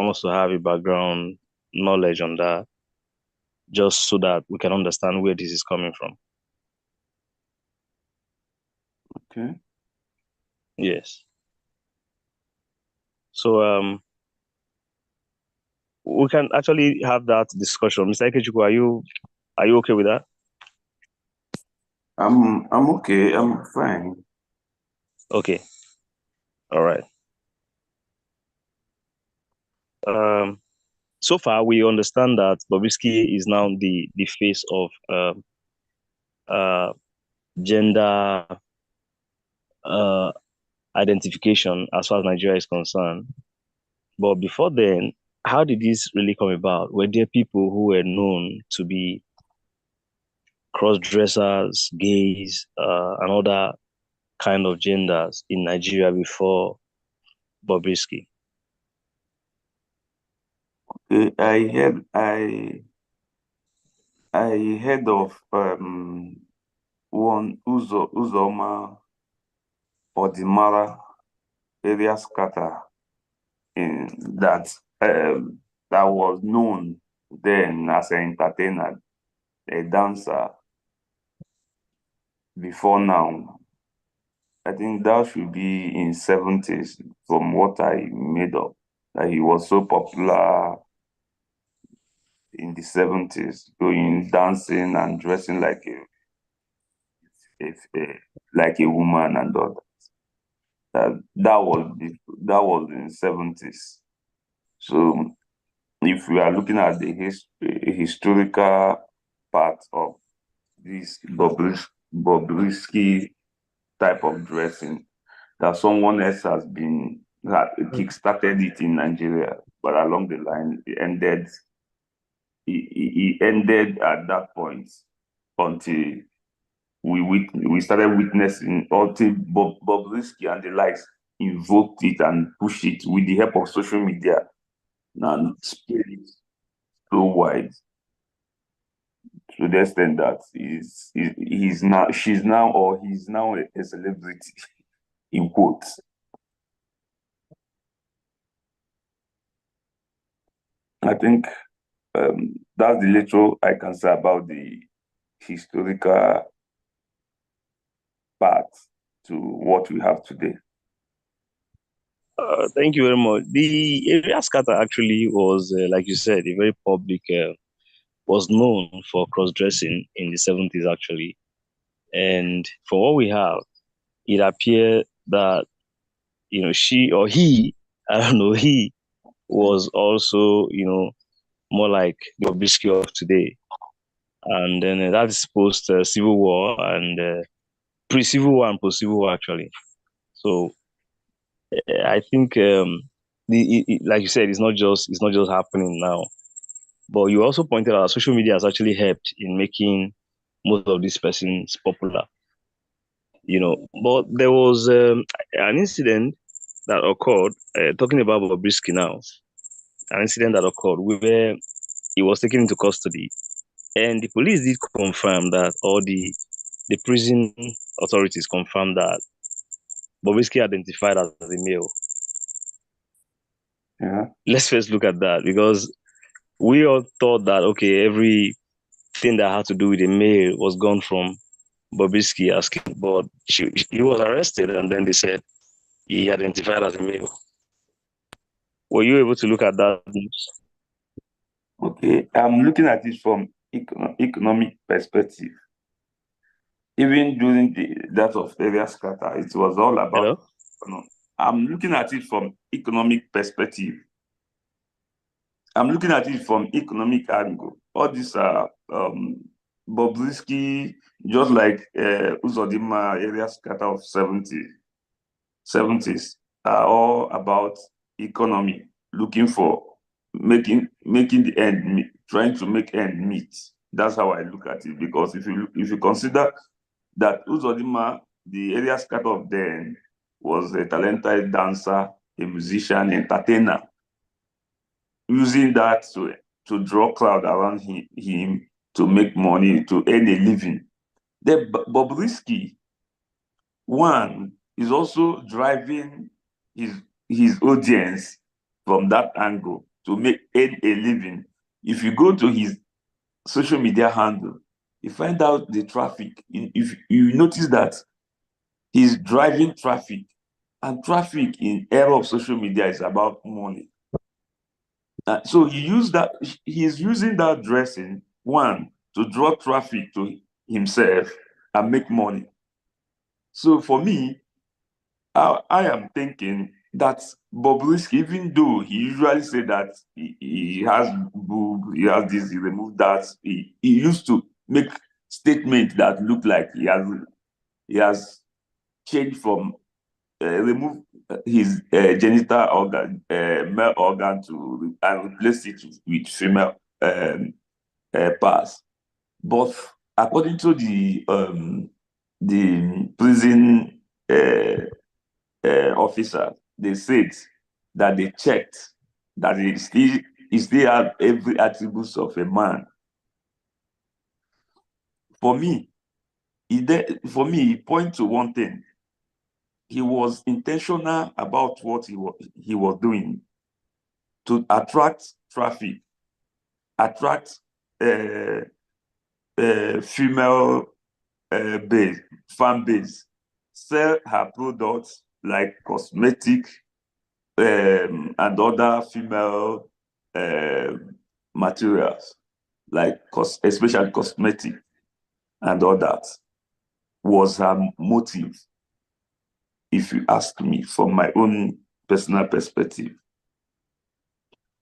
want us to have a background knowledge on that, just so that we can understand where this is coming from. Okay. Yes. So we can actually have that discussion. Mr. Ikechukwu, are you okay with that? I'm okay. I'm fine. Okay. All right. So far we understand that Bobrisky is now the face of gender identification as far as Nigeria is concerned. But before then, how did this really come about? Were there people who were known to be cross-dressers, gays, and other kind of genders in Nigeria before Bobrisky? I heard of one Uzoma Odimara area scatter in that that was known then as an entertainer, a dancer before now. I think that should be in 70s from what I made up. That he was so popular in the 70s, going dancing and dressing like like a woman and all that. That was in 70s. So if we are looking at the historical part of this Bobrisky type of dressing, that someone else has been kick-started it in Nigeria, but along the line he ended at that point until we started witnessing, until Bobrisky and the likes invoked it and pushed it with the help of social media and spread it so wide to the extent that he's now she's now or he's now a celebrity in quotes. I think that's the little I can say about the historical part to what we have today. Thank you very much. The area scatter actually was, like you said, a very public, was known for cross-dressing in the 70s actually. And for what we have, it appeared that, she or he, I don't know, he was also, more like the Bobrisky of today. And then that is post Civil War and pre-Civil War and post-Civil War actually. So I think like you said, it's not just happening now. But you also pointed out social media has actually helped in making most of these persons popular. But there was an incident that occurred, talking about Bobrisky now, an incident that occurred where he was taken into custody, and the police did confirm that, or the prison authorities confirmed that Bobrisky identified as a male. Yeah. Let's first look at that, because we all thought that, okay, everything that had to do with a male was gone from Bobrisky asking, but he was arrested and then they said he identified as a male. Were you able to look at that news? Okay, I'm looking at it from economic perspective. Even during that of area scatter, it was all about. Hello? I'm looking at it from economic perspective. I'm looking at it from economic angle. All these are Bobrisky, just like Uzodimma area scatter of 70s, are all about economy, looking for making the end meet, trying to make end meet. That's how I look at it. Because if you consider that Uzodimma, the area scatter of then, was a talented dancer, a musician, entertainer, using that to draw crowd around him to make money, to earn a living. Then Bobrisky, one, is also driving his audience from that angle to earn a living. If you go to his social media handle, you find out the traffic. If you notice that he's driving traffic, and traffic in era of social media is about money. So he's using that dressing, one, to draw traffic to himself and make money. So for me, I am thinking that Bobrisky, even though he usually say that he has boob, he has this, he removed that, he used to make statements that look like he has changed from remove his genital organ, male organ and replace it with female parts. But according to the prison officer, they said that they checked that he still have every attributes of a man. For me, he points to one thing. He was intentional about what he was doing to attract traffic, attract female fan base, sell her products like cosmetic and other female materials, like especially cosmetic and all that, was her motive, if you ask me, from my own personal perspective.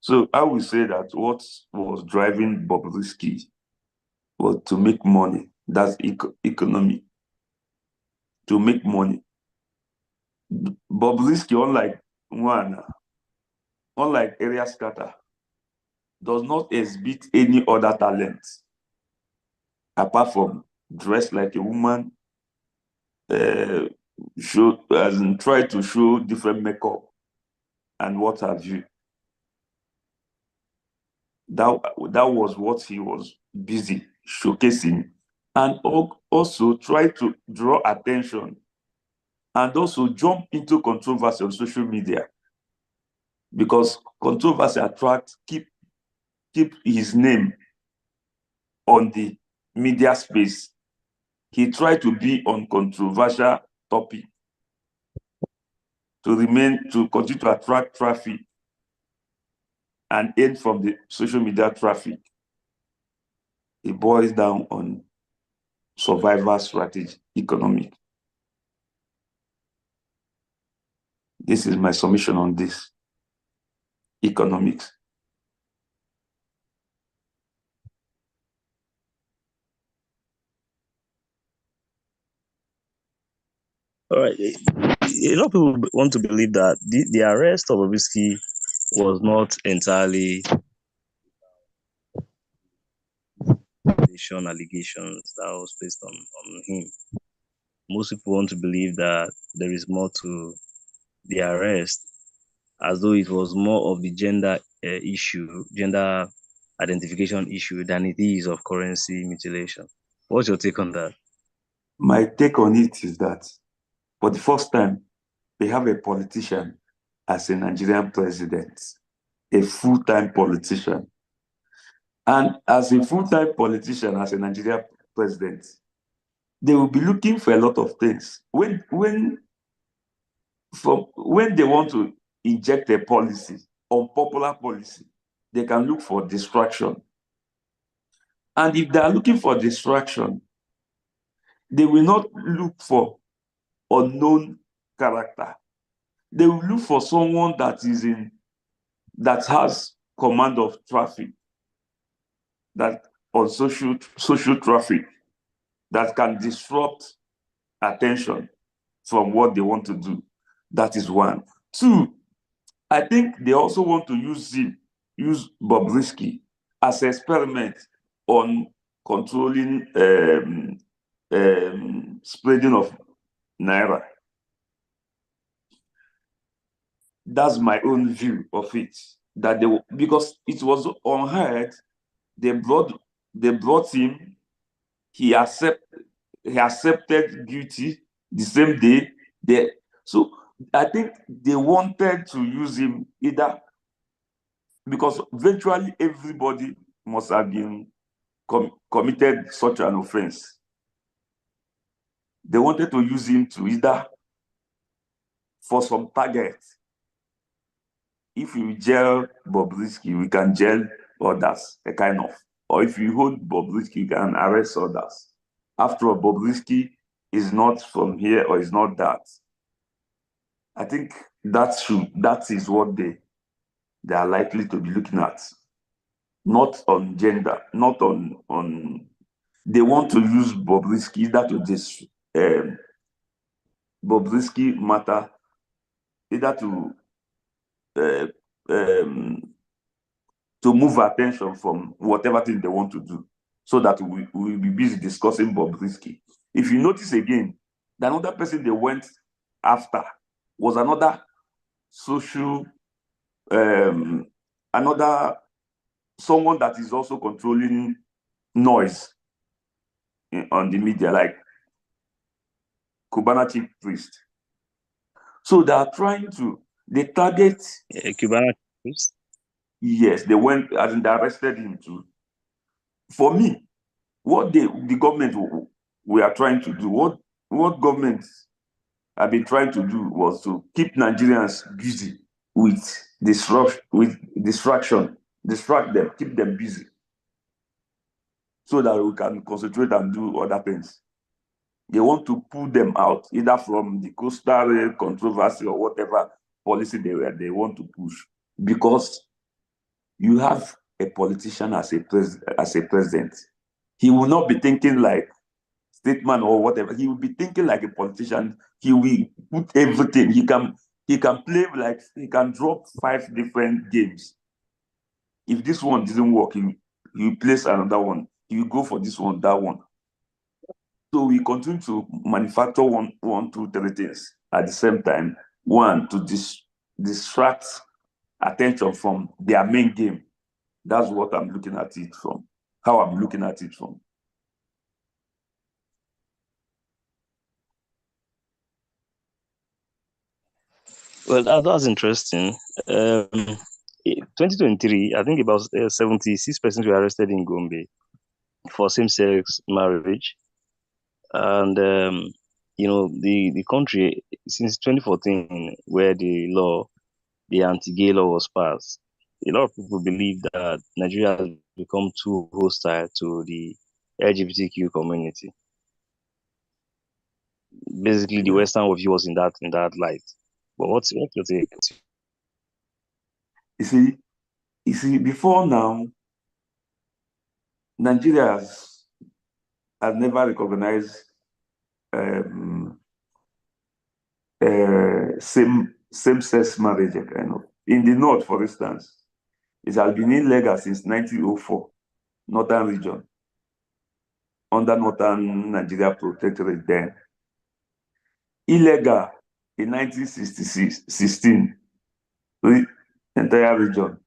So I would say that what was driving Bobrisky was to make money. That's economy. To make money. Bobrisky, unlike Area Scatter, does not exhibit any other talent apart from dress like a woman, try to show different makeup and what have you. That was what he was busy showcasing, and also try to draw attention and also jump into controversy on social media, because controversy attracts, keep his name on the media space. He tried to be on controversial topic to continue to attract traffic and earn from the social media traffic. It boils down on survival strategy, economic. This is my submission on this. Economics. All right. A lot of people want to believe that the arrest of Bobrisky was not entirely allegations that was based on him. Most people want to believe that there is more to the arrest, as though it was more of the gender identification issue, than it is of currency mutilation. What's your take on that? My take on it is that for the first time, we have a politician as a Nigerian president, a full-time politician. And as a full-time politician, as a Nigerian president, they will be looking for a lot of things. When they want to inject a policy, unpopular policy, they can look for distraction. And if they are looking for distraction, they will not look for unknown character. They will look for someone that has command of traffic, that on social traffic, that can disrupt attention from what they want to do. That is one. Two, I think they also want to use Bobrisky as an experiment on controlling spreading of Naira. That's my own view of it. Because it was unheard, they brought him. He accepted guilty the same day. So I think they wanted to use him either because virtually everybody must have been committed such an offense. They wanted to use him to either for some target. If you jail Bobrisky, we can jail others, a kind of. Or if you hold Bobrisky, you can arrest others. After all, Bobrisky is not from here or is not that. I think that is what they are likely to be looking at. Not on gender, not on they want to use Bobrisky either to this Bobrisky matter, either to move attention from whatever thing they want to do, so that we will be busy discussing Bobrisky. If you notice again, the another person they went after was another social, another someone that is also controlling noise on the media, like Cubana chief priest. So they are trying to, they target. Cubana. Yes, they went and they arrested him too. For me, what the government we are trying to do, what government have been trying to do was to keep Nigerians busy with distraction, distract them, keep them busy, so that we can concentrate and do other things. They want to pull them out, either from the coastal controversy or whatever policy they want to push, because you have a politician as a president. He will not be thinking like statesman or whatever. He will be thinking like a politician. He will put everything. He can play like, he can drop 5 different games. If this one doesn't work, he will place another one. He will go for this one, that one. So we continue to manufacture one, two, three things at the same time. One, to distract attention from their main game. That's what I'm looking at it from. How I'm looking at it from. Well, that's interesting. 2023, I think about 76 persons were arrested in Gombe for same-sex marriage. And, the country, since 2014, where the anti-gay law was passed, a lot of people believe that Nigeria has become too hostile to the LGBTQ community. Basically, the Western view was in that light. But what's your take? You see, before now, Nigeria has never recognized same-sex marriage, kind of. In the north, for instance, it has been illegal since 1904, northern region, under northern Nigeria protectorate then. Illegal in 1916, the entire region.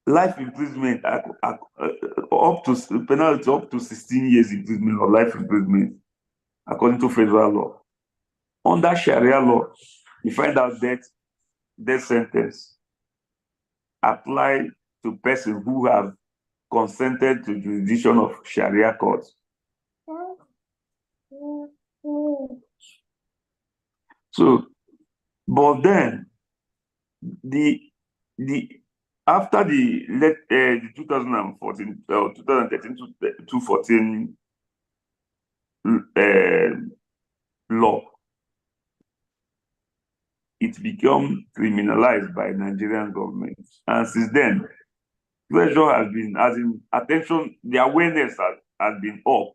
Life imprisonment, up to penalty up to 16 years imprisonment or life imprisonment, according to federal law. Under Sharia law, you find out death sentence apply to persons who have consented to jurisdiction of Sharia courts. So, but then after the 2014, 2013 to 2014 law, it became criminalized by Nigerian government, and since then, pressure has been, as in attention, the awareness has been up,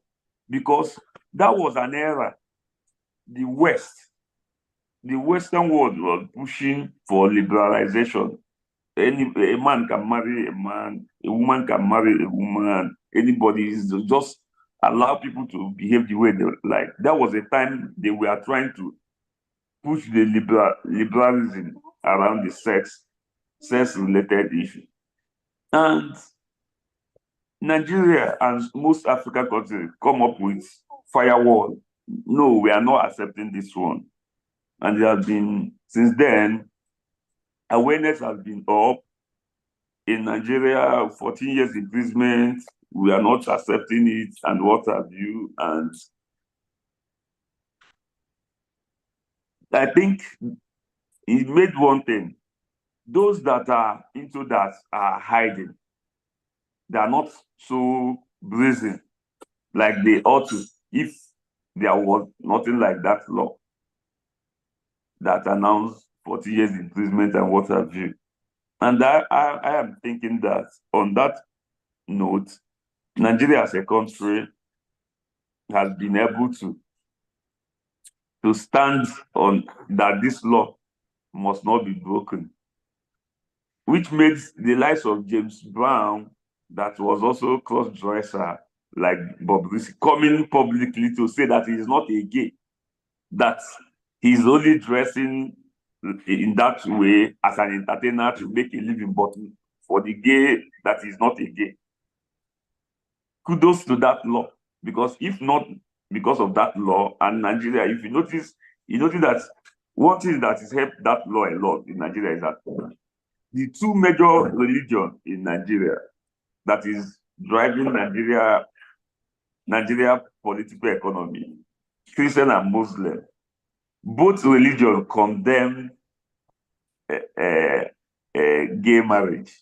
because that was an era the Western world was pushing for liberalization. A man can marry a man, a woman can marry a woman, anybody is just allow people to behave the way they like. That was a time they were trying to push the liberalism around the sex-related issue. And Nigeria and most African countries come up with firewall. No, we are not accepting this one. And there has been, since then, awareness has been up. In Nigeria, 14 years imprisonment, we are not accepting it, and what have you. And I think it made one thing. Those that are into that are hiding. They are not so brazen like they ought to if there was nothing like that law that announced 40 years imprisonment and what have you. And I am thinking that on that note, Nigeria as a country has been able to stand on that this law must not be broken, which makes the likes of James Brown, that was also a cross-dresser like Bobrisky, coming publicly to say that he is not a gay, that he's only dressing in that way as an entertainer to make a living, but for the gay, that is not a gay. Kudos to that law, because if not because of that law, and Nigeria, if you notice that one thing that has helped that law a lot in Nigeria is that the two major religions in Nigeria that is driving Nigeria political economy, Christian and Muslim, both religions condemn gay marriage.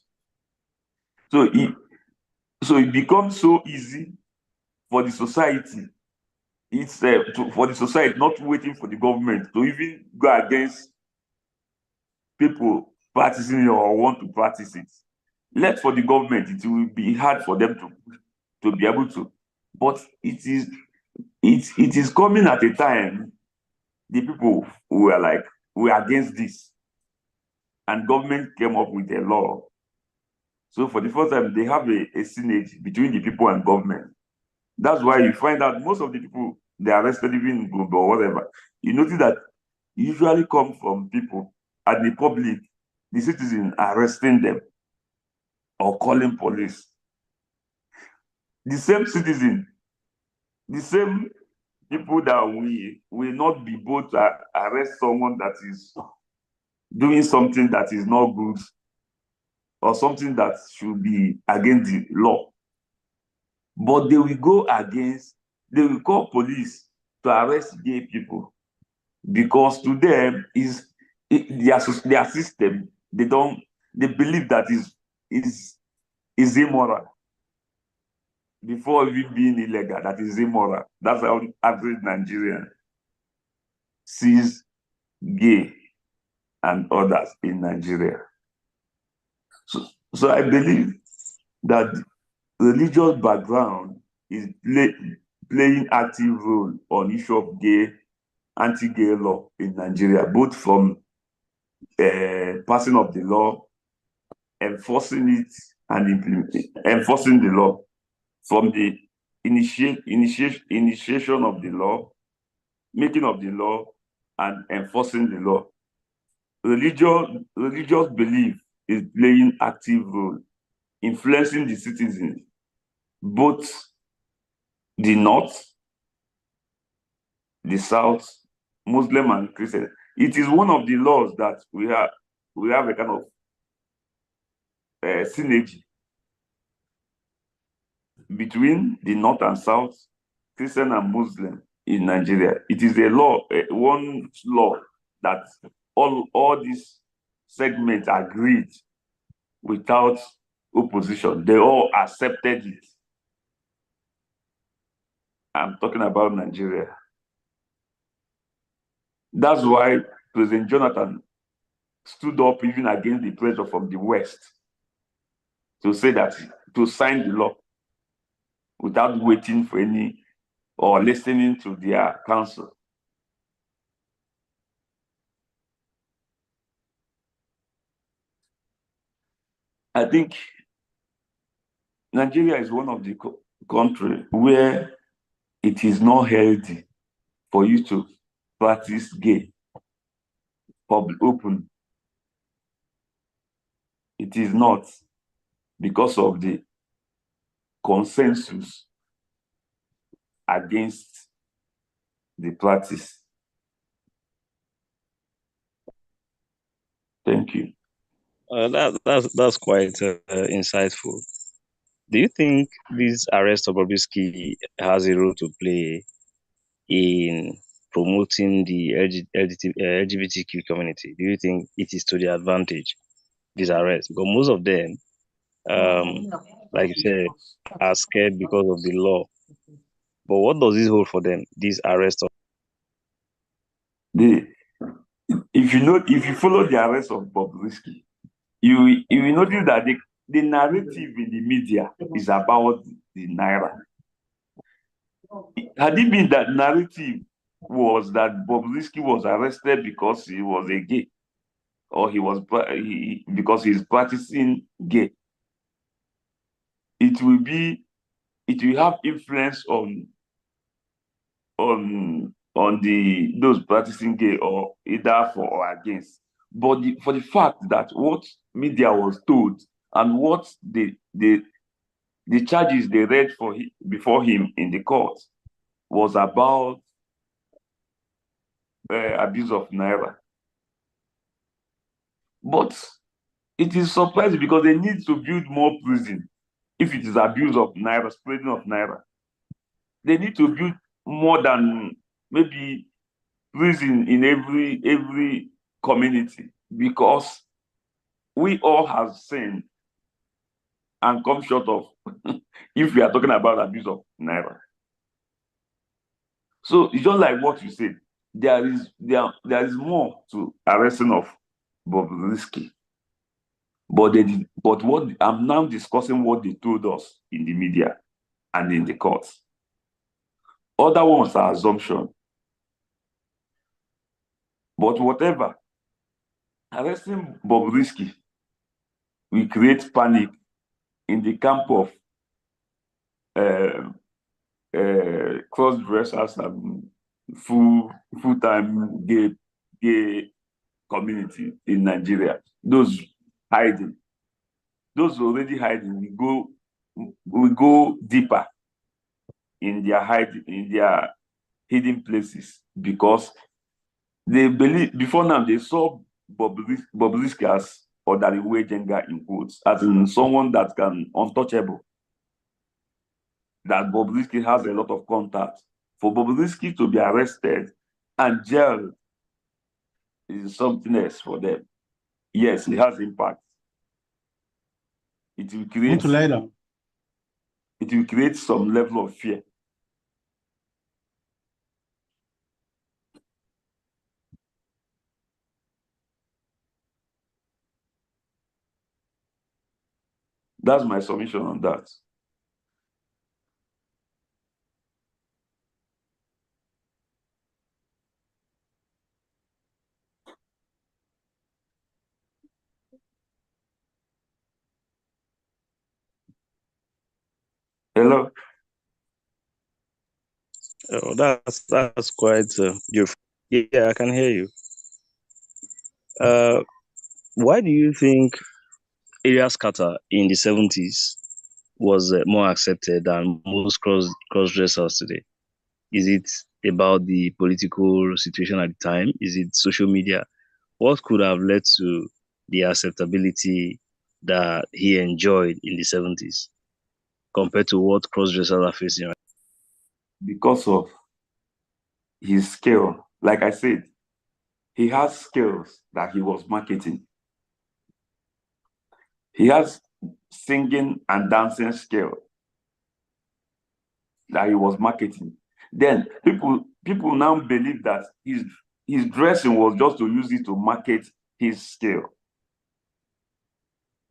So it becomes so easy for the society. It's for the society, not waiting for the government to even go against people practicing it or want to practice it. Left for the government, it will be hard for them to be able to. But it is coming at a time the people who are like, we are against this, and government came up with a law. So for the first time, they have a synergy between the people and government. That's why you find out most of the people they arrested, even in Gombe or whatever, you notice that usually come from people at the public, the citizen arresting them or calling police. The same citizen, the same people that we will not be both to arrest someone that is doing something that is not good or something that should be against the law. But they will call police to arrest gay people, because to them their system, they believe that is immoral. Before even being illegal, that is immoral. That's how average Nigerian sees gay and others in Nigeria. So I believe that religious background is playing active role on issue of anti-gay law in Nigeria, both from passing of the law, enforcing it, and enforcing the law, from the initiation of the law, making of the law, and enforcing the law. Religious belief is playing active role, influencing the citizens, both the North, the South, Muslim and Christian. It is one of the laws that we have a kind of synergy between the North and South, Christian and Muslim in Nigeria. It is a law, one law that all these segments agreed without opposition. They all accepted it. I'm talking about Nigeria. That's why President Jonathan stood up even against the pressure from the West to say that, to sign the law without waiting for any or listening to their counsel. I think Nigeria is one of the countries where it is not healthy for you to practice gay public open. It is not, because of the consensus against the practice. Thank you. That's quite insightful. Do you think this arrest of Bobrisky has a role to play in promoting the LGBTQ community? Do you think it is to their advantage, this arrest? Because most of them, um, like you said, are scared because of the law. But what does this hold for them, this arrest of? The if you follow the arrest of Bobrisky, you will notice that the narrative in the media is about the naira. Had it been that narrative was that Bobrisky was arrested because he was a gay, or because he's practicing gay, it will be it will have influence on the those practicing gay, or either for or against. But for the fact that what media was told and what the charges they read before him in the court was about abuse of naira. But it is surprising because they need to build more prison. If it is abuse of naira, spreading of naira, they need to build more than maybe prison in every community, because we all have sinned and come short of if we are talking about abuse of naira. So it's just like what you said. There is more to arresting of Bobrisky. But what I'm now discussing what they told us in the media and in the courts. Other ones are assumption. But whatever, arresting Bobrisky will create panic in the camp of uh, cross-dressers and full-time gay community in Nigeria. Those hiding, those already hiding, we go deeper in their hidden places, because they believe before now they saw Bobrisky as ordinary Jenga in quotes, as in someone that can untouchable. That Bobrisky has a lot of contact. For Bobrisky to be arrested and jailed is something else for them. Yes, it has impact. It will create some level of fear. That's my submission on that. Hello? Oh, that's quite beautiful. Yeah, I can hear you. Uh, why do you think area scatter in the 70s was more accepted than most cross dressers today? Is it about the political situation at the time? Is it social media? What could have led to the acceptability that he enjoyed in the 70s compared to what cross dressers are facing right Because of his skill. Like I said, he has skills that he was marketing. He has singing and dancing skill that he was marketing. Then people now believe that his dressing was just to use it to market his skill.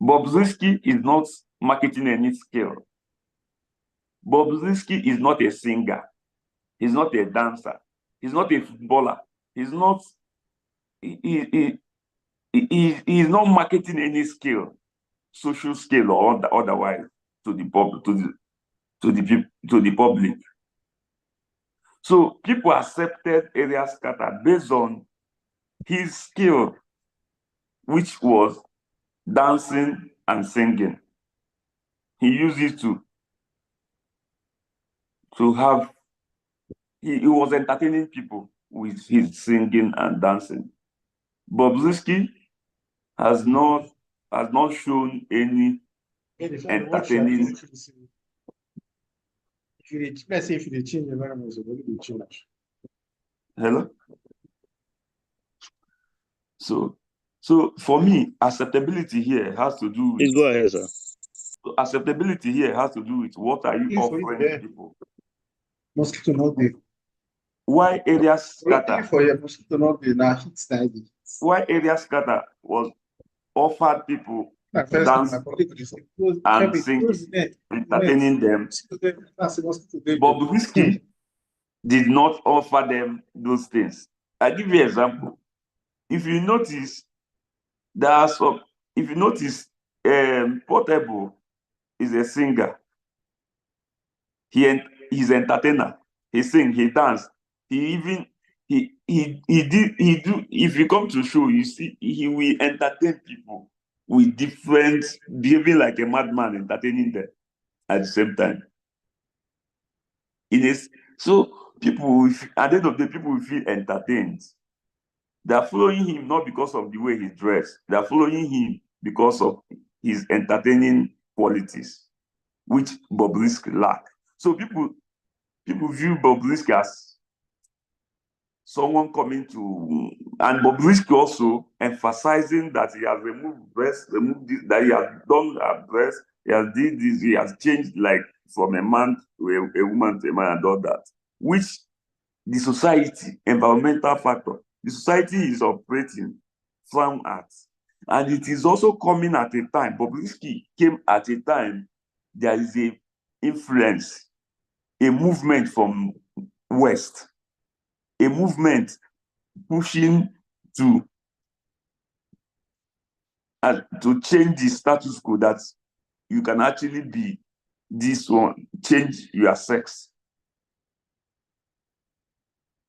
Bobrisky is not marketing any skill. Bobrisky is not a singer. He's not a dancer. He's not a footballer. He's not. He is not marketing any skill, social skill or otherwise, to the public. So people accepted area scatter based on his skill, which was dancing and singing. He used it to have. He was entertaining people with his singing and dancing. Bobrisky has not. has not shown any entertaining. Let's say if you change the environment, so what do you change? Hello? So for me, acceptability here has to do with. Please go ahead, sir. Acceptability here has to do with what are you offering people. Mosquito not be. Why areas scatter? For your mosquito not be now heat study. Why areas scatter was offered people dance and sing, entertaining them. Bobrisky did not offer them those things. I give you an example. If you notice, there are some. If you notice, Portable is a singer. He's entertainer. He sing, he dance. He even he do. If you come to show, you see he will entertain people with different, behaving like a madman, entertaining them at the same time. So people, at the end of the day, people will feel entertained. They are following him not because of the way he dressed. They are following him because of his entertaining qualities, which Bobrisky lack. So people view Bobrisky as someone coming to, and Bobrisky also emphasizing that he has removed breast, removed this, that he has done a breast, he has did this, he has changed like from a man to a woman to a man and all that, which the society, environmental factor, the society is operating from at. And it is also coming at a time, Bobrisky came at a time, there is a influence, a movement from West, a movement pushing to change the status quo, that you can actually be this one, change your sex,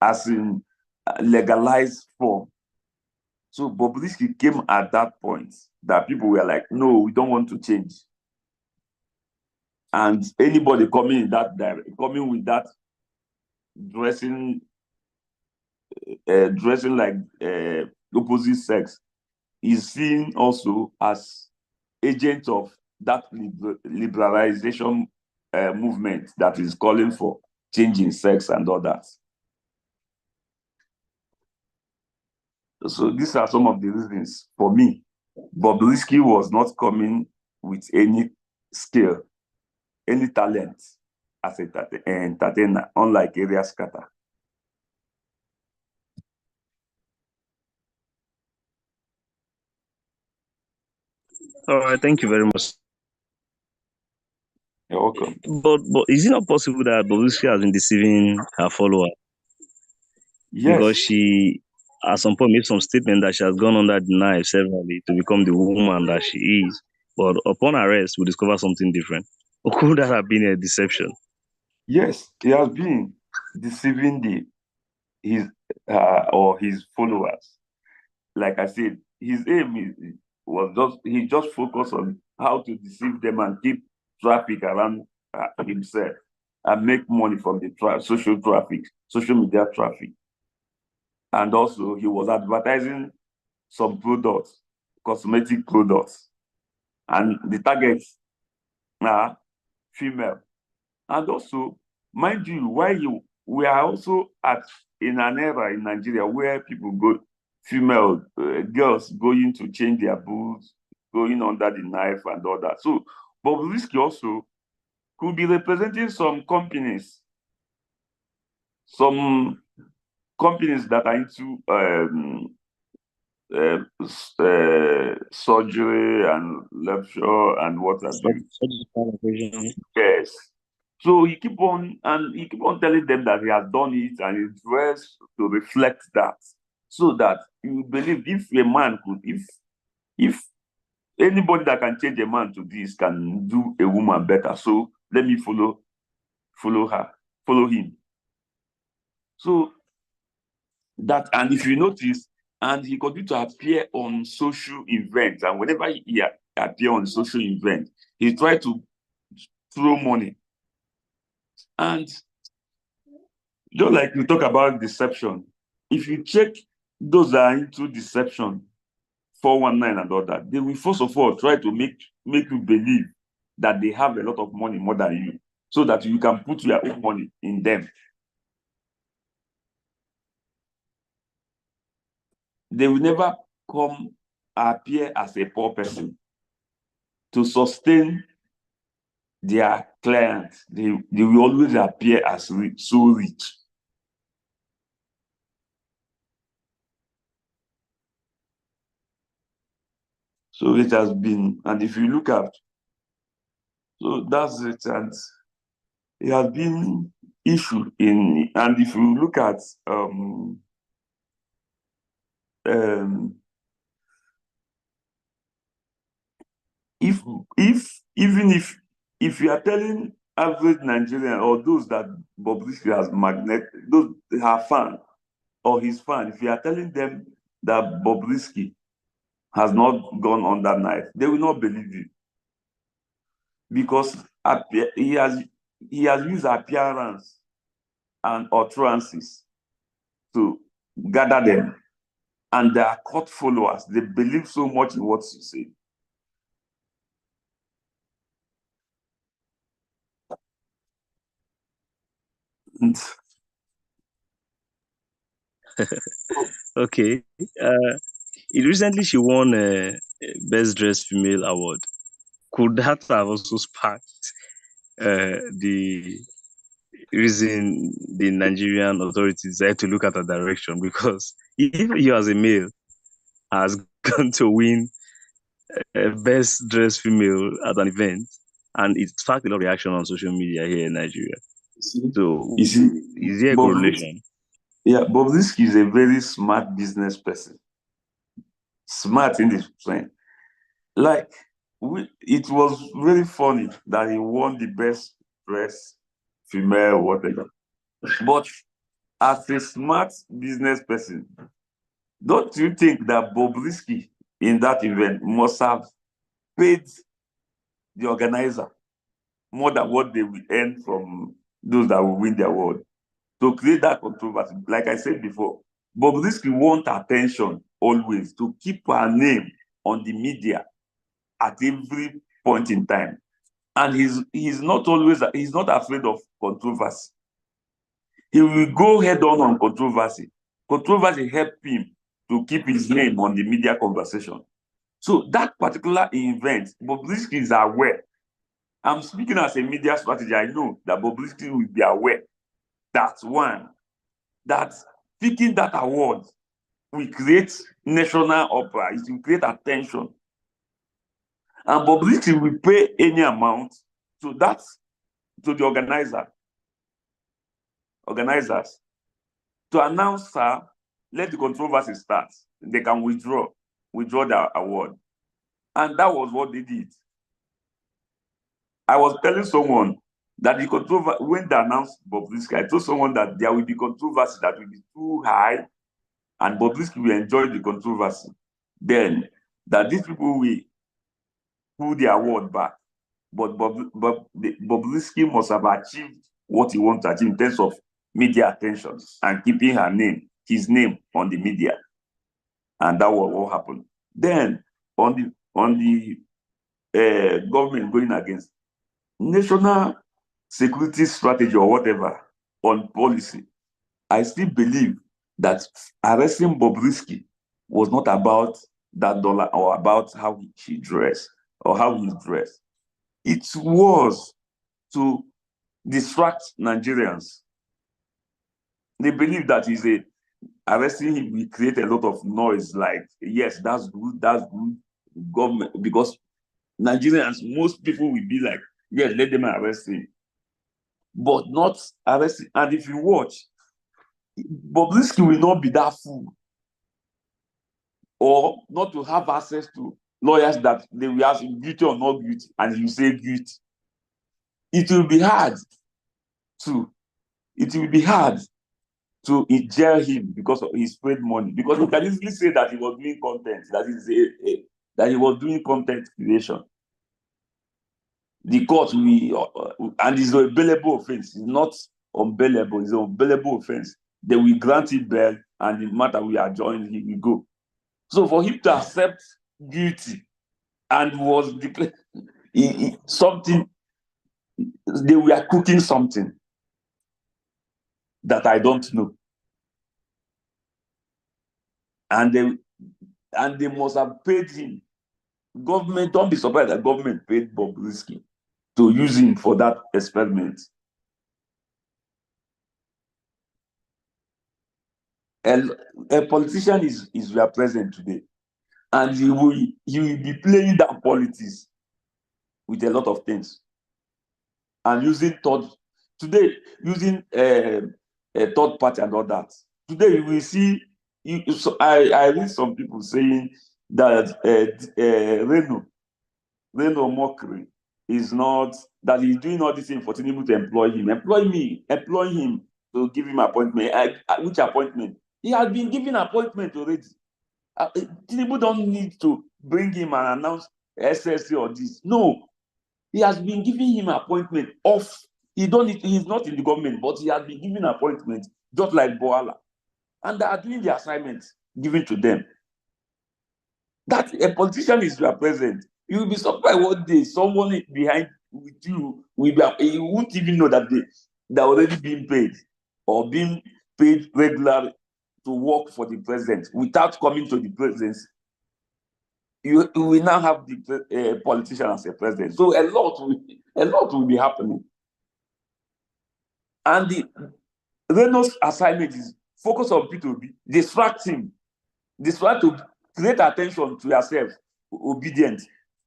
as in legalized form. So Bobrisky came at that point that people were like, no, we don't want to change. And anybody coming in that coming with that dressing like opposite sex is seen also as agent of that liberalization movement that is calling for changing sex and all that. So these are some of the reasons for me. Bobrisky was not coming with any skill, any talent as an entertainer, unlike Area Scatter. All right, thank you very much. You're welcome. But is it not possible that Bobrisky has been deceiving her follower? Yes. Because she, at some point, made some statement that she has gone under the knife severally to become the woman that she is. But upon arrest, we discover something different. Or could that have been a deception? Yes, he has been deceiving his followers. Like I said, his aim he just focused on how to deceive them and keep traffic around himself and make money from the social media traffic. And also, he was advertising some products, cosmetic products, and the targets are female. And also, mind you, we are also in an era in Nigeria where people female girls going to change their boobs, going under the knife and all that. So Bobrisky also could be representing some companies that are into surgery and lecture and what have you. Yes. So he keep on telling them that he has done it and he dressed to reflect that, so that you believe if a man could, if anybody that can change a man to this can do a woman better, so let me follow him. So that, and if you notice, and he continued to appear on social events, and whenever he appear on social event, he tried to throw money. And just like you talk about deception, if you check those that are into deception 419 and all that, they will first of all try to make you believe that they have a lot of money more than you, so that you can put your own money in them. They will never come appear as a poor person to sustain their clients. They will always appear as so rich. So it has been, and if you look at, so that's it, and it has been issue in, and if you look at if even if you are telling average Nigerian or those that Bobrisky has those her fan or his fan, if you are telling them that Bobrisky has not gone on that knife, they will not believe you, because he has used appearance and utterances to gather them, and they are cult followers. They believe so much in what you say. Okay. Recently she won a Best Dressed Female award. Could that have also sparked the reason the Nigerian authorities decided to look at a direction? Because if you as a male has gone to win Best Dressed Female at an event, and it sparked a lot of reaction on social media here in Nigeria. So, you see, is there a correlation? Yeah, Bobrisky is a very smart business person. Smart in this sense. Like, it was very funny that he won the Best Dressed Female, whatever. But as a smart business person, don't you think that Bobrisky in that event must have paid the organizer more than what they will earn from those that will win the award to create that controversy? Like I said before, Bobrisky wants attention always, to keep her name on the media at every point in time. And he's not afraid of controversy. He will go head on controversy. Controversy helped him to keep his name on the media conversation. So that particular event, Bobrisky is aware. I'm speaking as a media strategy. I know that Bobrisky will be aware that picking that award will create national opera. It will create attention. And Bobrisky will pay any amount to the organizers to announce her, let the controversy start. They can withdraw the award. And that was what they did. I was telling someone that the controversy, when they announced Bobrisky, I told someone that there will be controversy that will be too high, and Bobrisky will enjoy the controversy. Then that these people will pull the award back. But Bobrisky must have achieved what he wants to achieve in terms of media attention and keeping his name on the media. And that was what happened. Then on the government going against national security strategy or whatever on policy, I still believe that arresting Bobrisky was not about that dollar or about how she dressed or how he dressed. It was to distract Nigerians. They believe that arresting him will create a lot of noise, like, yes, that's good, government, because Nigerians, most people will be like, yes, let them arrest him, but not arrest him. And if you watch, Bobrisky will not be that fool or not to have access to lawyers that they will ask him guilty or not guilty, and you say guilty. It will be hard to jail him because he spread money. Because you can easily say that he was doing content, that he was doing content creation. The court will, and it's a bailable offense. It's not unbailable, it's an unbailable offense. They will grant it bail, and the matter will adjourn, he will go. So for him to accept guilty and was declared something, they were cooking something that I don't know. And they must have paid him. Government, don't be surprised that government paid Bobrisky to use him for that experiment. A politician is your president today, and he will be playing that politics with a lot of things, and using a third party and all that. Today you will see. I read some people saying that Reno Mockery is not that he's doing all this thing for Tinubu to employ him. Employ him to give him appointment. Which appointment? He has been given appointment already. Tinubu don't need to bring him and announce SSC or this. No, he has been giving him appointment off. He's not in the government, but he has been given appointment just like Boala, and they are doing the assignments given to them. That a politician is your president. You will be surprised one day someone behind with you you won't even know that they're already being paid or being paid regularly to work for the president without coming to the presidency. You will now have the politician as a president. So a lot will be happening. And the Reynolds assignment is focus on P2B, distract him, to create attention to yourself, obedient.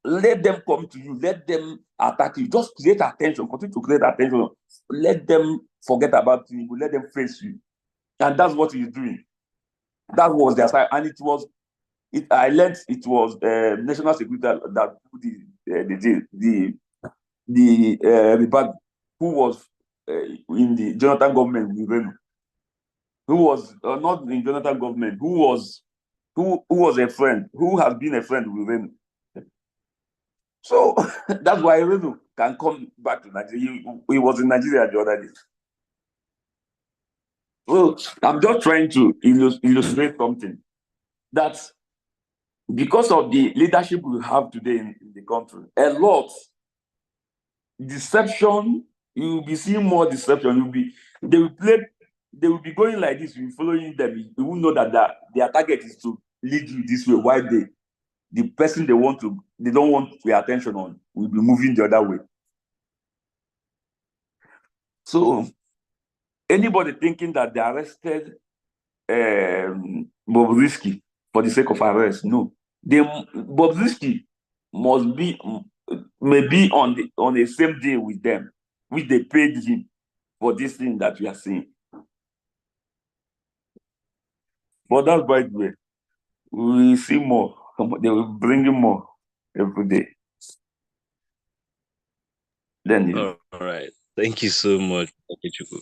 Let them come to you, let them attack you. Just create attention, continue to create attention. Let them forget about you, let them face you. And that's what he's doing. That was the assignment. And I learned it was national security that the rebel who was in the Jonathan government with Reno, who was not in Jonathan government, who was a friend, who has been a friend with Reno. So that's why Reno can come back to Nigeria. He was in Nigeria the other day. So I'm just trying to illustrate something that because of the leadership we have today in the country, a lot deception, you will be seeing more deception. They will be going like this, you'll be following them. You will know that their target is to lead you this way, while the person they don't want your attention on will be moving the other way. So anybody thinking that they arrested Bobrisky for the sake of arrest, no. Bobrisky may be on the same day with them, which they paid him for this thing that we are seeing. But that's by the way, we will see more. They will bring in more every day. Then All right. Thank you so much, Okechukwu.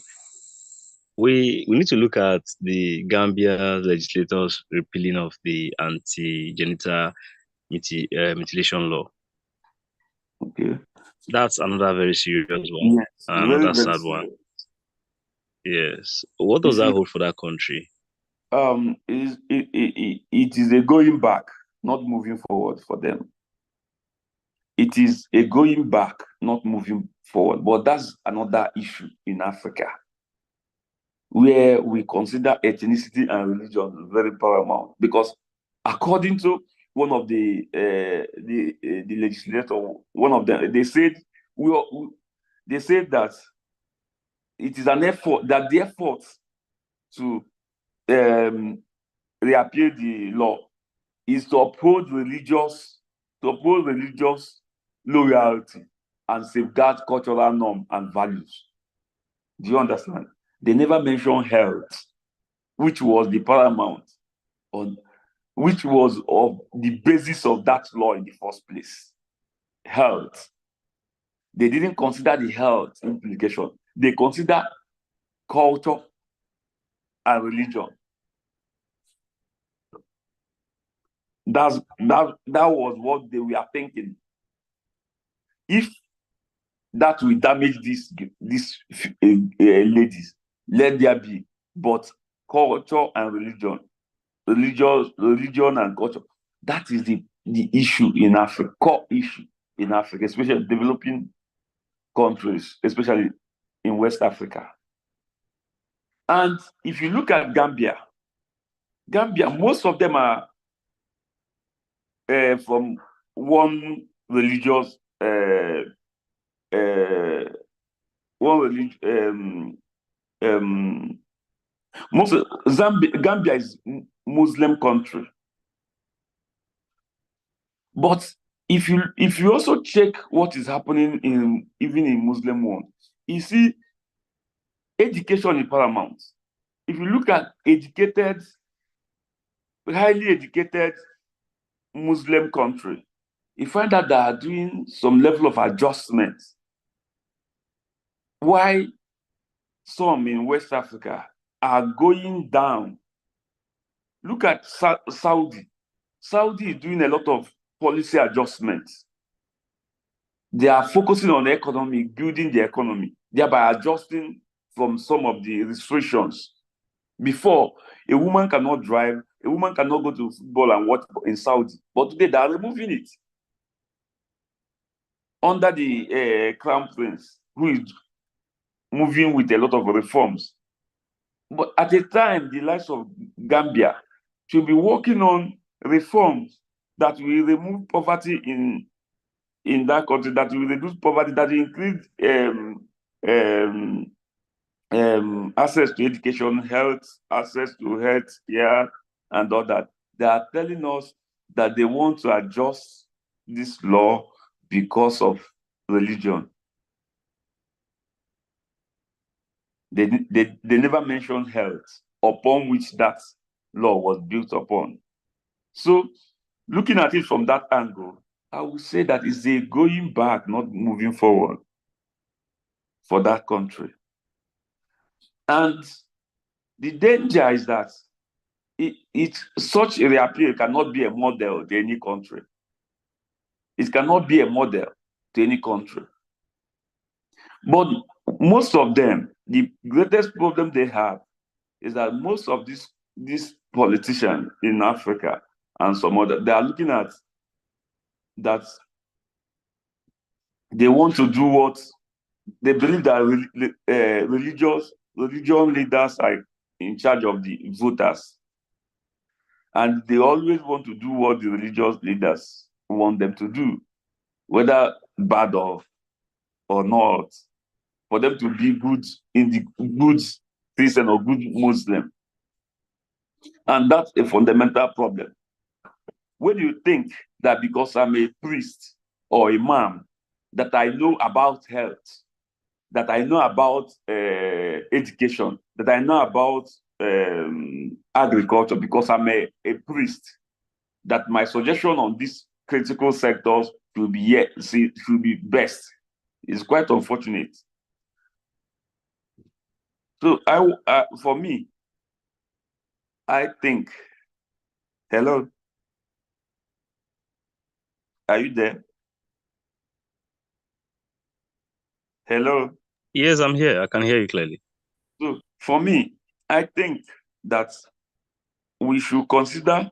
We need to look at the Gambia legislators repealing of the anti-genital mutilation law. okay. That's another very serious one. Yes, Another very, sad very one. serious. Yes. What does that hold for that country? It is a going back, not moving forward for them. It is a going back, not moving forward. But that's another issue in Africa, where we consider ethnicity and religion very paramount. Because according to one of the legislators, one of them, they said that it is an effort, that the effort to reappeal the law is to uphold religious loyalty and safeguard cultural norms and values. Do you understand? They never mention health, which was the paramount, which was of the basis of that law in the first place. Health. They didn't consider the health implication. They consider culture and religion. That was what they were thinking. If that will damage these ladies, let there be. But culture and religion, religion and culture. That is the issue in Africa, core issue in Africa, especially developing countries, especially in West Africa. And if you look at Gambia, most of them are from one religious, Gambia is Muslim country. But if you also check what is happening even in Muslim world, you see education is paramount. If you look at highly educated Muslim country, you find that they are doing some level of adjustment. Why some in West Africa are going down? Look at Saudi. Saudi is doing a lot of policy adjustments. They are focusing on the economy, building the economy, thereby adjusting from some of the restrictions. Before, a woman cannot drive, a woman cannot go to football and watch in Saudi. But today, they are removing it under the Crown Prince, who is moving with a lot of reforms. But at a time, the likes of Gambia should be working on reforms that will remove poverty in that country, that will reduce poverty, that will increase access to education, health, access to health care, and all that. They are telling us that they want to adjust this law because of religion. They never mentioned health, upon which that law was built upon. So, looking at it from that angle, I would say that it's a going back, not moving forward for that country. And the danger is that such a reappeal cannot be a model to any country. It cannot be a model to any country. But most of them, the greatest problem they have is that most of these politicians in Africa and some other, they are looking at that they want to do what they believe that religion leaders are in charge of the voters. And they always want to do what the religious leaders want them to do, whether bad or not, for them to be good in the good Christian or good Muslim. And that's a fundamental problem. When you think that because I'm a priest or imam, that I know about health, that I know about education, that I know about agriculture, because I'm a priest, that my suggestion on these critical sectors should be best, is quite unfortunate. So for me, I think, hello, are you there? Hello? Yes, I'm here. I can hear you clearly. So for me, I think that we should consider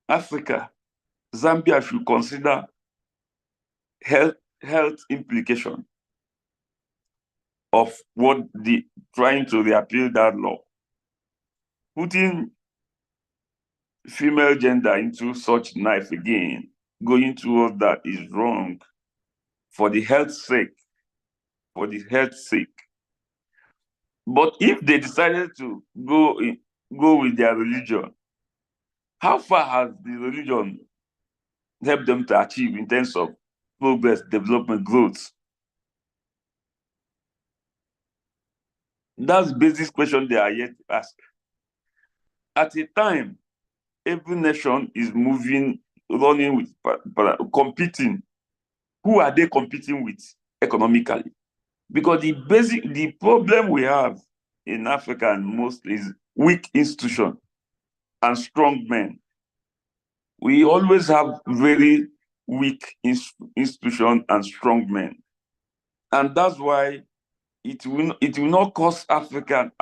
Africa, Zambia should consider health implication of what trying to reappeal that law. Putting female gender into such knife again, going towards that is wrong for the health's sake. For the health's sake. But if they decided to go with their religion, how far has the religion helped them to achieve in terms of progress, development, growth? That's the basic question they are yet to ask. At a time, every nation is running with, competing. Who are they competing with economically? Because the problem we have in Africa and mostly is weak institution and strong men. We always have very weak institution and strong men. And that's why it will not cost African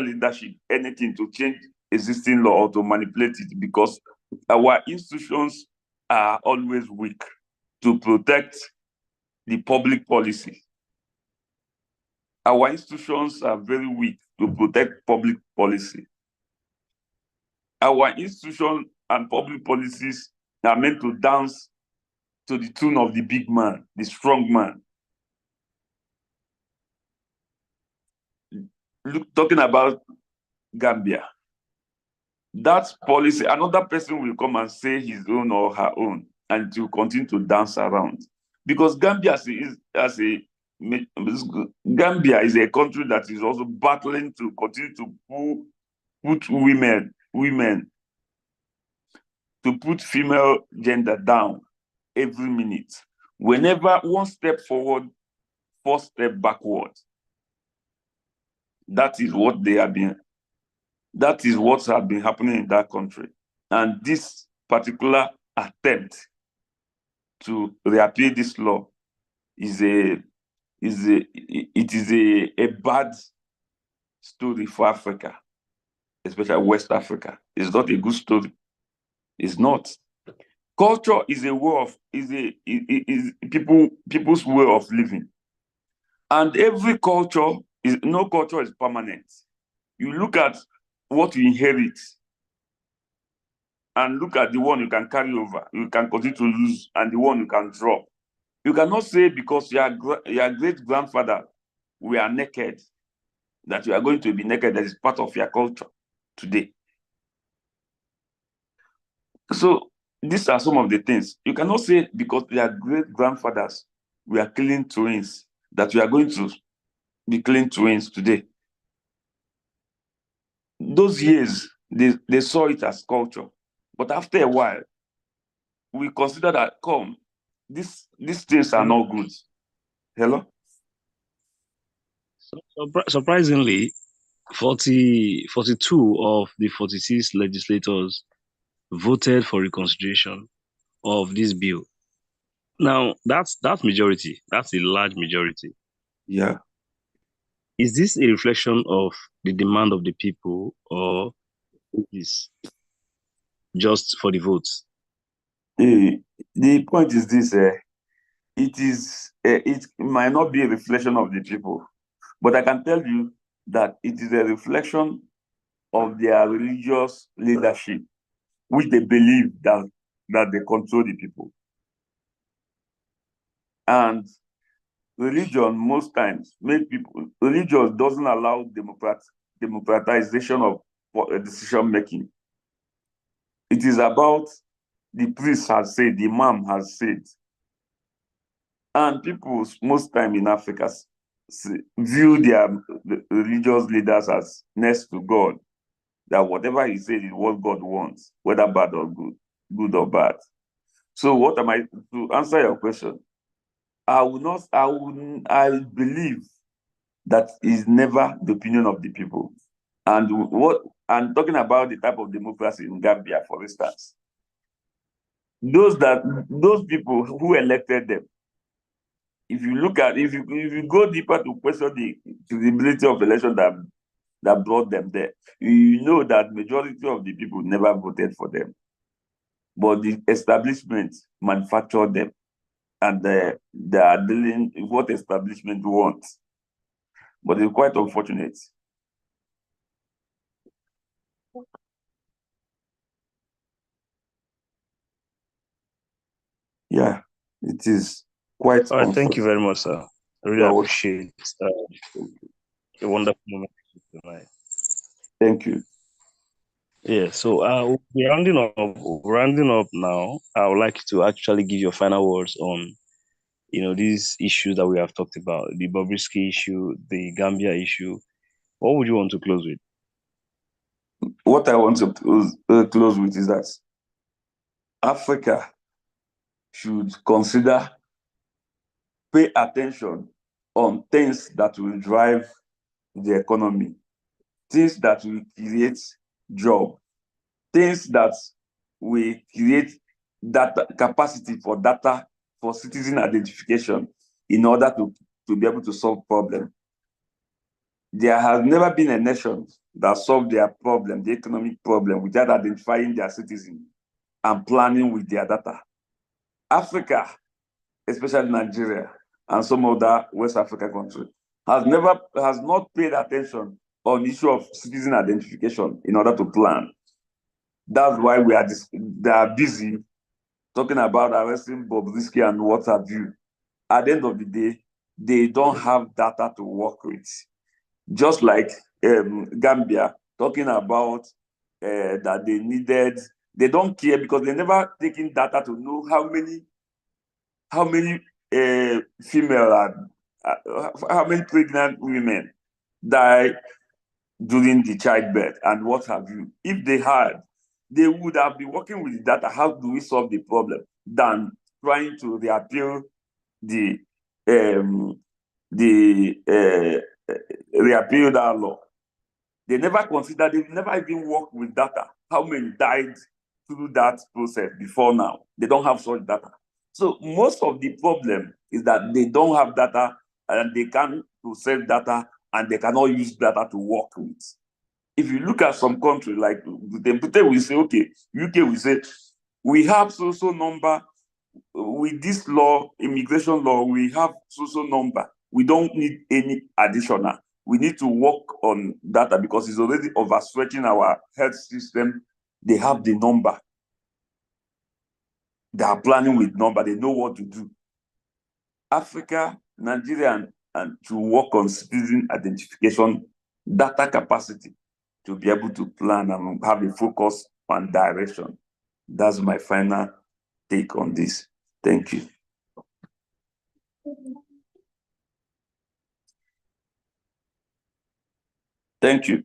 leadership anything to change existing law or to manipulate it, because our institutions are always weak to protect the public policy. Our institutions are very weak to protect public policy. Our institutions and public policies are meant to dance to the tune of the big man, the strong man. Look, talking about Gambia, that policy, another person will come and say his own or her own, and to continue to dance around. Because Gambia Gambia is a country that is also battling to continue to put women, to put female gender down every minute. Whenever one step forward, 4 steps backward. That is what has been happening in that country. And this particular attempt to repeal this law is a bad story for Africa, especially West Africa. It's not a good story. It's not. Culture is a way of people's way of living, and every culture no culture is permanent. You look at what you inherit, and look at the one you can carry over, you can continue to use, and the one you can drop. You cannot say because your great grandfather were naked that you are going to be naked. That is part of your culture today. So these are some of the things. You cannot say because their great grandfathers were killing twins that you are going to be killing twins today. Those years, they saw it as culture. But after a while, we consider that, these things are not good. Hello? Surprisingly, 42 of the 46 legislators voted for reconsideration of this bill. Now, that's majority. That's a large majority. Yeah. Is this a reflection of the demand of the people, or is this just for the votes? The point is this: it might not be a reflection of the people, but I can tell you that it is a reflection of their religious leadership, which they believe that they control the people. And religion most times religion doesn't allow democratization of decision making. It is about the priest has said, the imam has said. And people most time in Africa view their religious leaders as next to God, that whatever he said is what God wants, whether bad or good or bad. So what am I, to answer your question, I believe that is never the opinion of the people. And talking about the type of democracy in Gambia, for instance, those people who elected them, if you go deeper to question the credibility of the election that brought them there, you know that majority of the people never voted for them, but the establishment manufactured them, and they are dealing with what establishment wants. But it's quite unfortunate. Yeah, it is quite. All right, thank you very much, sir. I really appreciate a wonderful moment tonight. Thank you. Yeah, so we'll be rounding up now. I would like to actually give your final words on, these issues that we have talked about, the Bobrisky issue, the Gambia issue. What would you want to close with? What I want to close with is that Africa should pay attention on things that will drive the economy, things that will create jobs, things that will create data capacity for citizen identification in order to be able to solve problems. there has never been a nation that solved their problem, the economic problem, without identifying their citizens and planning with their data. Africa, especially Nigeria and some other West African countries, has not paid attention on the issue of citizen identification in order to plan. That's why they are busy talking about arresting Bobrisky and what have you. At the end of the day, they don't have data to work with. Just like Gambia talking about that they don't care because they never taken data to know how many female how many pregnant women die during the childbirth and what have you. If they had, they would have been working with the data. How do we solve the problem than trying to repeal the repeal that law? They never even worked with data. How many died through that process before now? They don't have such data. So most of the problem is that they don't have data and they can't process data and they cannot use data to work with. If you look at some countries like Britain, we say, okay, UK, we say, we have so number with this law, immigration law, we have so number. We don't need any additional. We need to work on data because it's already overstretching our health system. They have the number. They are planning with number. They know what to do. Africa, Nigeria, and to work on citizen identification, data capacity to be able to plan and have a focus on direction. That's my final take on this. Thank you. Thank you.